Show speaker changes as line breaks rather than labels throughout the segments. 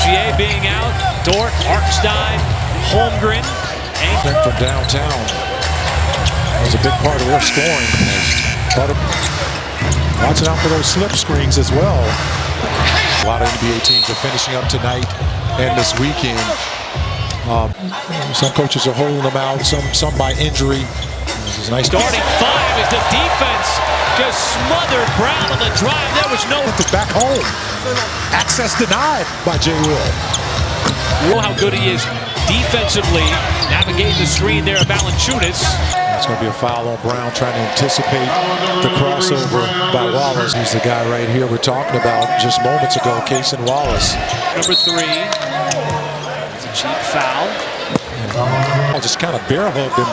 SGA being out, Dort, Arnstein, Holmgren.
From downtown. That was a big part of their scoring. Watching out for those slip screens as well. A lot of NBA teams are finishing up tonight and this weekend. Some coaches are holding them out, some by injury. This is nice.
Starting five as the defense just smothered Brown on the drive. There was no
back home. Access denied by Jay Will.
You know how good he is defensively, navigating the screen there of Valanciunas.
It's going to be a foul on Brown, trying to anticipate the crossover by Wallace. He's the guy right here we're talking about just moments ago, Cason Wallace.
Number 3. It's a cheap foul.
Just kind of bear hugged him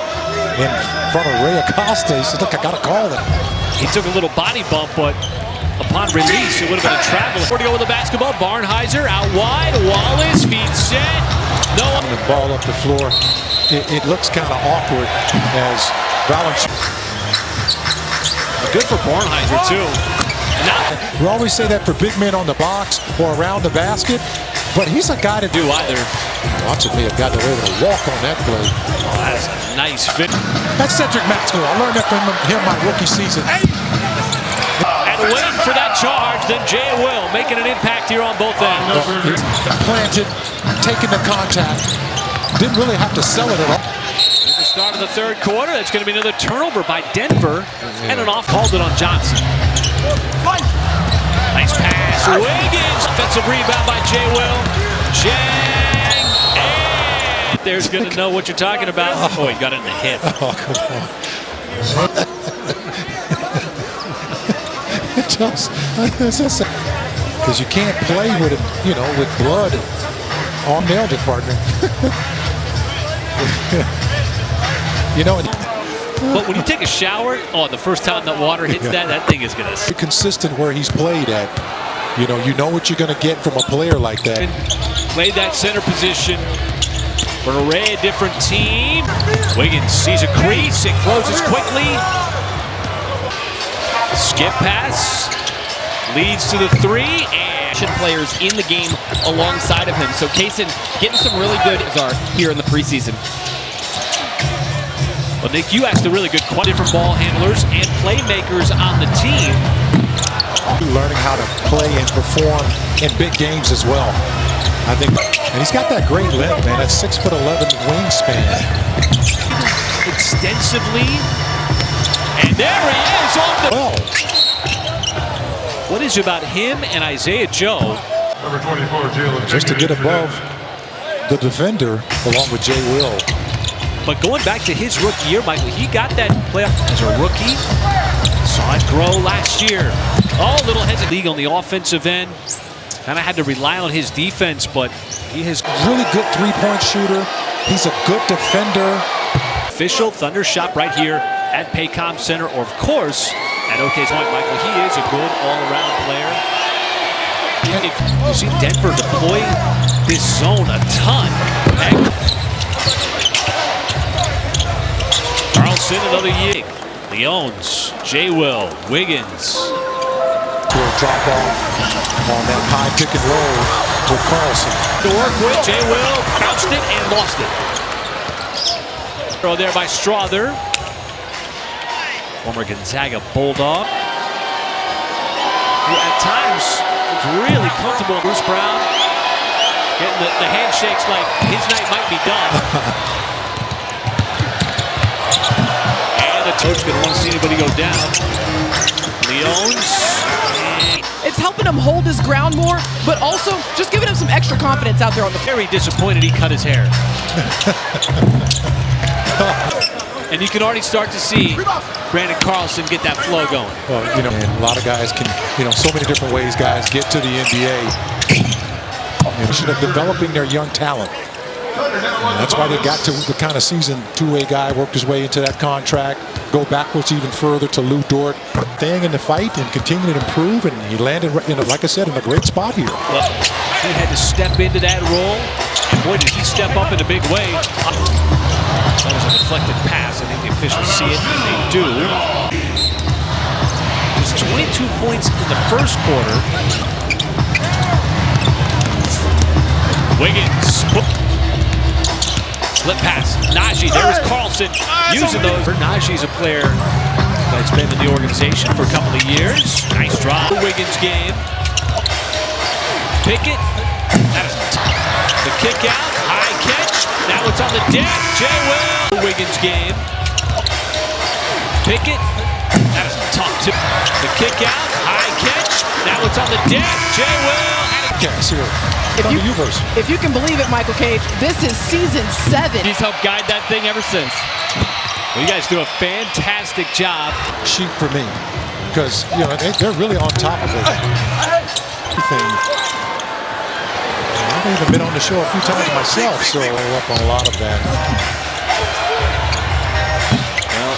in front of Ray Acosta. He said, look, I got to call it.
He took a little body bump, but upon release, it would have been a travel. 40 with the basketball. Barnhizer out wide. Wallace, feet set. No one.
The ball up the floor. It looks kind of awkward as Valanciunas.
Good for Barnhizer, too.
We always say that for big men on the box or around the basket, but he's a guy to
do either.
Watson may have gotten away with a walk on that play.
Oh, that is a nice fit.
That's Cedric Maxwell. I learned that from him my rookie season.
And waiting for that charge, then Jay Will making an impact here on both ends.
Planted, taking the contact. Didn't really have to sell it at all.
At the start of the third quarter, that's going to be another turnover by Denver. And an off called it on Johnson. Nice pass. Wiggins. Offensive rebound by Jay Will. Jang. And there's going to know what you're talking about. Oh, he got it in the hip.
Oh, come on. It just, because you can't play with it, you know, with blood. All nailed it, partner. You know.
But when you take a shower, the first time that water hits that thing is gonna.
Consistent where he's played at. You know what you're gonna get from a player like that.
Played that center position for an array of different team. Wiggins sees a crease, it closes quickly. Skip pass leads to the 3 and
players in the game alongside of him. So Cason getting some really good here in the preseason.
Well, Nick, you asked a really good question. Different ball handlers and playmakers on the team.
Learning how to play and perform in big games as well. I think, and he's got that great length, man. That 6'11" wingspan.
Extensively, and there he is off the.
Well.
What is it about him and Isaiah Joe?
Number 24, Jalen.
Just to get above the defender along with Jay Will.
But going back to his rookie year, Michael, he got that playoff as a rookie. Saw it grow last year. Oh, little hesitant league on the offensive end. Kind of had to rely on his defense, but he has
really good three-point shooter. He's a good defender.
Official Thunder shot right here at Paycom Center, or of course, at OK's point, Michael, he is a good all-around player. If you see Denver deploy this zone a ton. Carlson, another year. Leones, Jay Will, Wiggins.
To a drop off on that high pick and roll with Carlson.
To work with, Jay Will bounced it and lost it. Throw there by Strother. Former Gonzaga Bulldog. Who at times was really comfortable. Bruce Brown getting the handshakes like his night might be done. And the coach going to want to see anybody go down. Leones.
It's helping him hold his ground more, but also just giving him some extra confidence out there on the
floor. Very disappointed he cut his hair. And you can already start to see Brandon Carlson get that flow going.
Well, you know, and a lot of guys can, so many different ways guys get to the NBA. And developing their young talent. And that's why they got to the kind of season two-way guy, worked his way into that contract, go backwards even further to Lou Dort, staying in the fight and continuing to improve, and he landed, like I said, in a great spot here.
Well, he had to step into that role, and boy, did he step up in a big way. That was a deflected pass. I think the officials see it, and they do. Just 22 points in the first quarter. Wiggins. Slip pass. Najee. There is Carlson using those. Najee's a player that's been in the organization for a couple of years. Nice drive. Wiggins game. Pickett. That is the kick out. High catch. Now it's on the deck. Jay Will. Wiggins game. Pickett. That is tough tip. The kick out. High catch. Now it's on the deck. Jay Will.
If you can believe it, Michael Cage, this is season 7.
He's helped guide that thing ever since.
Well, you guys do a fantastic job.
Sheet for me, because they're really on top of it. Everything. I've even been on the show a few times myself, so I'm up on a lot of that.
Well,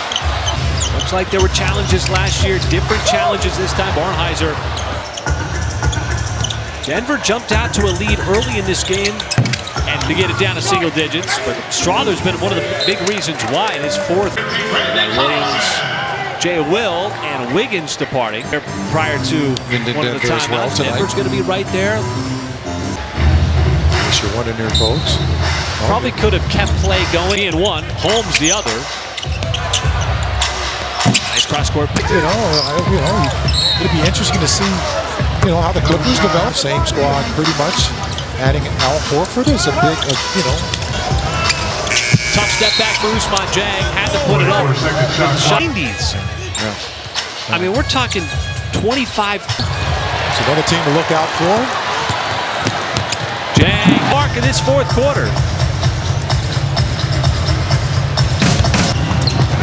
looks like there were challenges last year, different challenges this time. Barnheiser. Denver jumped out to a lead early in this game and to get it down to single digits, but Strawther's been one of the big reasons why in his fourth. Williams, Jay Will, and Wiggins departing prior to one of the timeouts. Denver's going to be right there.
You're one in there, folks.
Probably could have kept play going. In one, Holmes the other. Nice cross court.
It'd be interesting to see, how the Clippers develop. Same squad, pretty much. Adding Al Horford is a big,
Tough step back for Ousmane Dieng. Had to put it up. 90s.
Yeah.
I mean, we're talking 25.
It's another team to look out for.
Dieng, mark in this fourth quarter.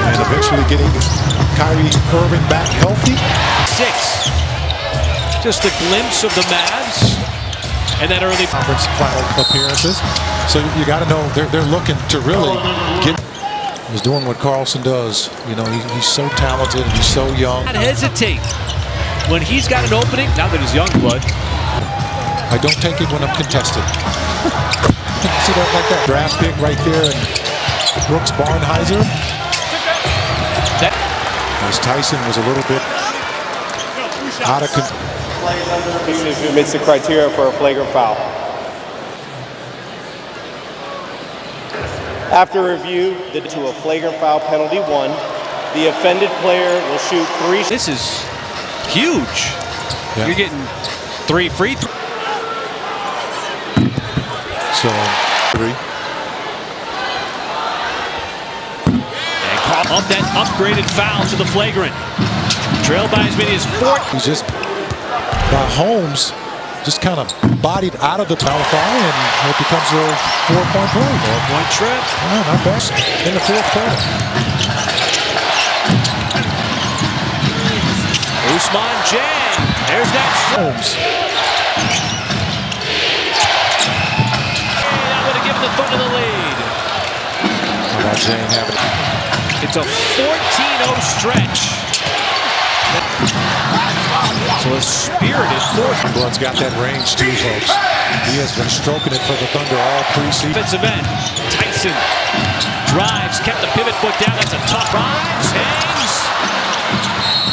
And eventually getting Kyrie Irving back healthy.
6. Just a glimpse of the Mavs. And that early
conference final appearances. So you got to know they're looking to really get. He's doing what Carlson does. He's so talented and he's so young.
Not hesitate when he's got an opening. Now that he's young blood.
I don't take it when I'm contested. See that like that draft pick right there, and Brooks Barnheiser. As Tyson was a little bit out of control.
Decision meets the criteria for a flagrant foul. After review, to a flagrant foul penalty 1, the offended player will shoot 3.
This is huge. Yeah. You're getting 3 free throws.
So 3.
And call up that upgraded foul to the flagrant. Trailed by as many as 4.
He's just by Holmes, just kind of bodied out of the foul line, and it becomes a 4-point play.
4-point trip.
Not bad in the fourth quarter.
Ousmane Dieng. There's that
Holmes.
That would have given the Thunder the lead.
How about Dieng having it?
It's a 14-0 stretch. So a spirited fourth.
Blood's got that range too, folks. He has been stroking it for the Thunder all preseason.
Defensive end. Tyson drives, kept the pivot foot down. That's a tough drive. Hangs.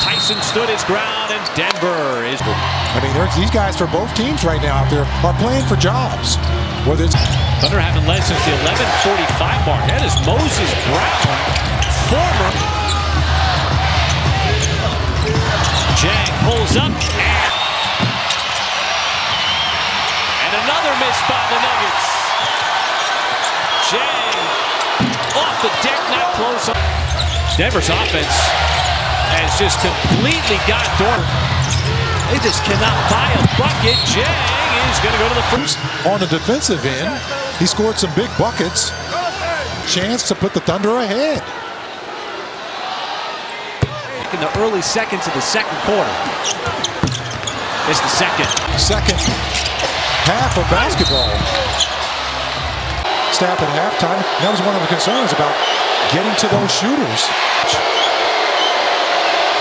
Tyson stood his ground, and Denver is.
I mean, these guys for both teams right now out there are playing for jobs. Whether it's
Thunder haven't led since the 11:45 mark. That is Moses Brown, former. Dieng pulls up, and another miss by the Nuggets. Dieng off the deck, not close. Denver's offense has just completely got dormant. They just cannot buy a bucket. Dieng is going to go to the first.
On the defensive end, he scored some big buckets. Chance to put the Thunder ahead.
In the early seconds of the second quarter. It's the second
half of basketball. Staff at halftime. That was one of the concerns about getting to those shooters.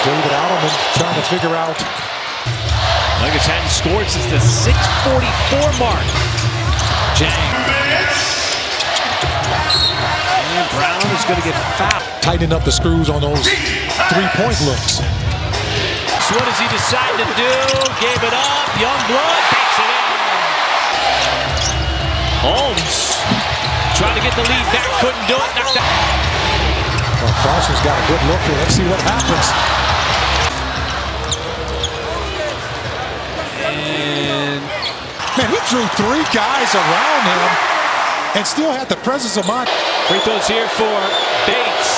David Alderman trying to figure out.
Nuggets hadn't scored since the 6:44 mark. Dieng. And Brown is going to get fouled.
Tighten up the screws on those three-point looks.
So what does he decide to do? Gave it up. Youngblood takes it in. Holmes trying to get the lead back, couldn't do it. Knocked out.
Well, Cross's got a good look here. Let's see what happens.
And
Man, he drew 3 guys around him and still had the presence of mind.
free throws here for Bates.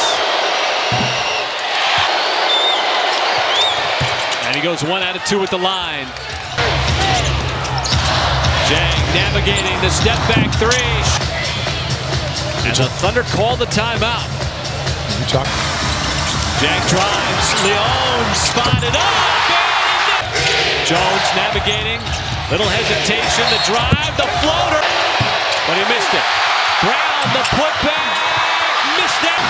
And he goes 1 out of 2 at the line. Jang navigating the step back 3. And the Thunder call the timeout.
You talk.
Jang drives. Leone spotted up. Jones navigating. Little hesitation. The drive. The floater. But he missed it. Brown, the putback. Missed it.